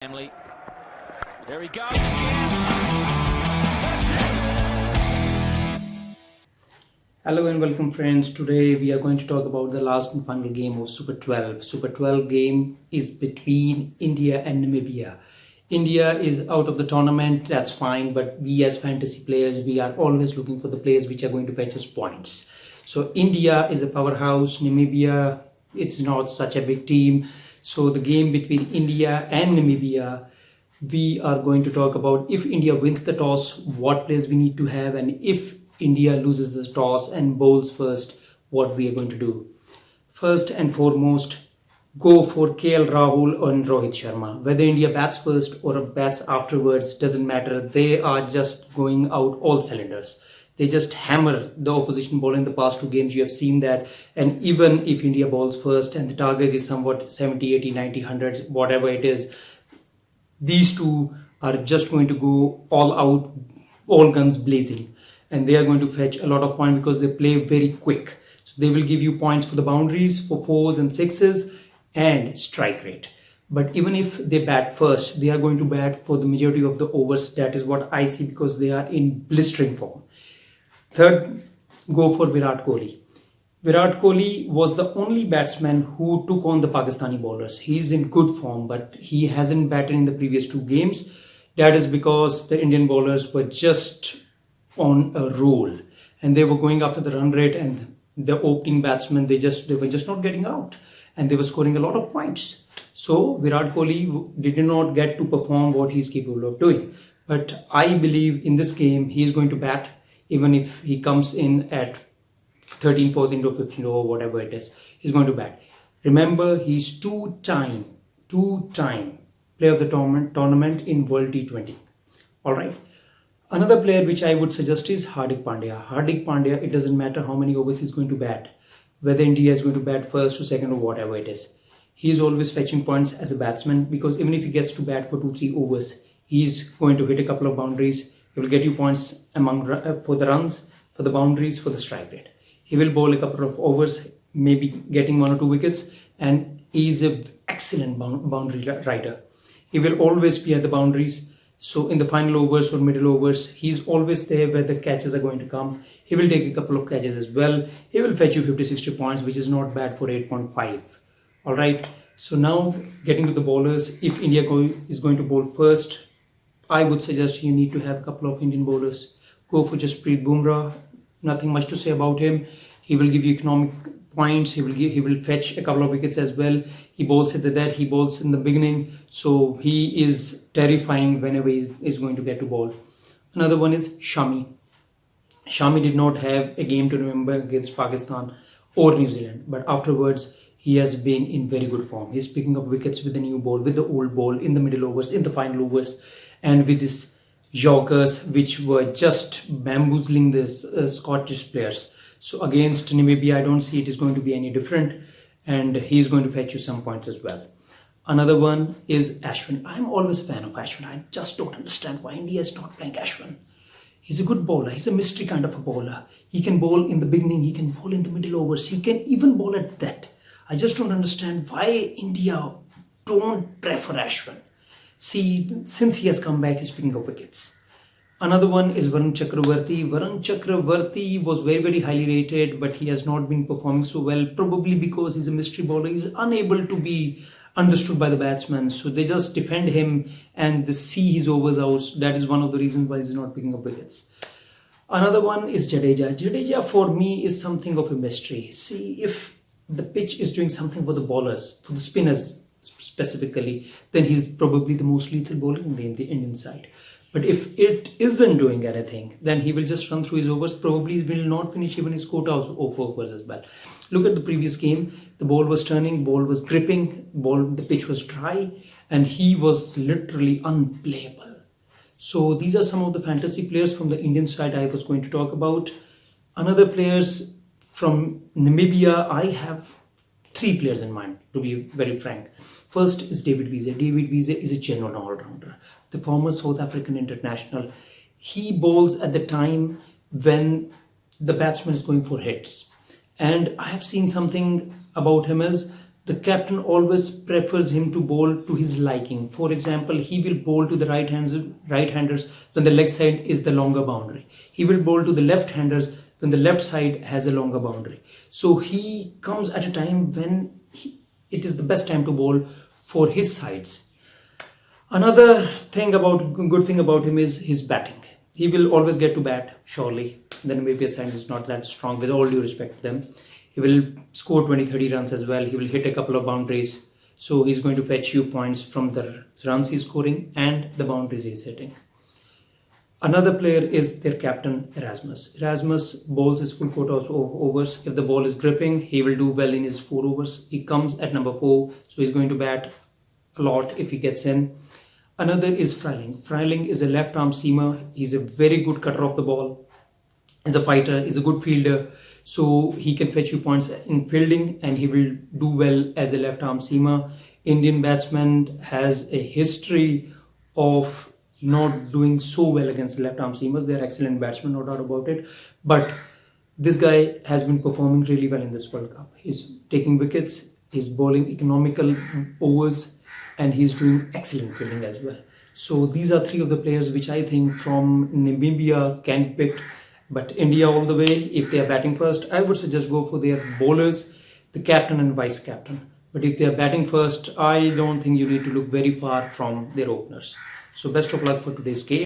Family. There he goes again. Hello and welcome friends. Today we are going to talk about the last and final game of Super 12. Super 12 game is between India and Namibia. India is out of the tournament, that's fine, but we as fantasy players, we are always looking for the players which are going to fetch us points. So India is a powerhouse, Namibia, it's not such a big team. So the game between India and Namibia, we are going to talk about if India wins the toss, what players we need to have, and if India loses the toss and bowls first, what we are going to do. First and foremost, go for KL Rahul or Rohit Sharma. Whether India bats first or bats afterwards doesn't matter. They are just going out all cylinders. They just hammer the opposition bowler in the past two games. You have seen that. And even if India bowls first and the target is somewhat 70, 80, 90, 100, whatever it is, these two are just going to go all out, all guns blazing. And they are going to fetch a lot of points because they play very quick. So they will give you points for the boundaries, for fours and sixes, and strike rate. But even if they bat first, they are going to bat for the majority of the overs. That is what I see because they are in blistering form. Third, go for Virat Kohli. Virat Kohli was the only batsman who took on the Pakistani bowlers. He is in good form, but he hasn't batted in the previous two games. That is because the Indian bowlers were just on a roll and they were going after the run rate, and the opening batsmen, they were just not getting out and they were scoring a lot of points. So Virat Kohli did not get to perform what he is capable of doing. But I believe in this game he is going to bat, even if he comes in at 13, 14 or 15 or whatever it is, he's going to bat. Remember, he's two-time player of the tournament in World T20. All right. Another player which I would suggest is Hardik Pandya. Hardik Pandya, it doesn't matter how many overs he's going to bat, whether India is going to bat first or second or whatever it is. He is always fetching points as a batsman because even if he gets to bat for 2-3 overs, he's going to hit a couple of boundaries. He will get you points for the runs, for the boundaries, for the strike rate. He will bowl a couple of overs, maybe getting 1 or 2 wickets, and he is an excellent boundary rider. He will always be at the boundaries. So in the final overs or middle overs, he's always there where the catches are going to come. He will take a couple of catches as well. He will fetch you 50-60 points, which is not bad for 8.5. All right. So now getting to the bowlers, if India is going to bowl first, I would suggest you need to have a couple of Indian bowlers. Go for Jasprit Bumrah. Nothing much to say about him. He will give you economic points. He will fetch a couple of wickets as well. He bowls at the dead. He bowls in the beginning. So he is terrifying whenever he is going to get to bowl. Another one is Shami. Shami did not have a game to remember against Pakistan or New Zealand. But afterwards, he has been in very good form. He's picking up wickets with the new ball, with the old ball, in the middle overs, in the final overs, and with his Yorkers, which were just bamboozling the Scottish players. So against Namibia, I don't see it is going to be any different, and he's going to fetch you some points as well. Another one is Ashwin. I'm always a fan of Ashwin. I just don't understand why India is not playing Ashwin. He's a good bowler. He's a mystery kind of a bowler. He can bowl in the beginning. He can bowl in the middle overs. He can even bowl at that. I just don't understand why India don't prefer Ashwin. See, since he has come back, he's picking up wickets. Another one is Varun Chakravarti. Varun Chakravarti was very, very highly rated, but he has not been performing so well, probably because he's a mystery bowler. He's unable to be understood by the batsmen. So they just defend him and they see his overs out. That is one of the reasons why he's not picking up wickets. Another one is Jadeja. Jadeja for me is something of a mystery. See, if the pitch is doing something for the bowlers, for the spinners specifically, then he's probably the most lethal bowler in the Indian side. But if it isn't doing anything, then he will just run through his overs. Probably will not finish even his quota of overs as well. Look at the previous game. The ball was turning, ball was gripping, the pitch was dry, and he was literally unplayable. So these are some of the fantasy players from the Indian side I was going to talk about. Another players from Namibia, I have 3 players in mind, to be very frank. First is David Wiese. David Wiese is a genuine all-rounder. The former South African international. He bowls at the time when the batsman is going for hits. And I have seen something about him as the captain always prefers him to bowl to his liking. For example, he will bowl to the right-handers when the leg side is the longer boundary. He will bowl to the left-handers when the left side has a longer boundary. So he comes at a time when it is the best time to bowl for his sides. Another good thing about him is his batting. He will always get to bat, surely. The Namibia side is not that strong, with all due respect to them. He will score 20-30 runs as well. He will hit a couple of boundaries. So he's going to fetch you points from the runs he's scoring and the boundaries he's hitting. Another player is their captain, Erasmus. Erasmus bowls his full quota of overs. If the ball is gripping, he will do well in his 4 overs. He comes at number 4, so he's going to bat a lot if he gets in. Another is Freiling. Freiling is a left-arm seamer. He's a very good cutter of the ball. He's a fighter. He's a good fielder. So he can fetch you points in fielding and he will do well as a left-arm seamer. Indian batsman has a history of not doing so well against left-arm seamers. They're excellent batsmen, no doubt about it. But this guy has been performing really well in this World Cup. He's taking wickets, he's bowling economical overs, and he's doing excellent fielding as well. So these are 3 of the players which I think from Namibia can be picked. But India all the way, if they are batting first, I would suggest go for their bowlers, the captain and vice captain. But if they are batting first, I don't think you need to look very far from their openers. So best of luck for today's game.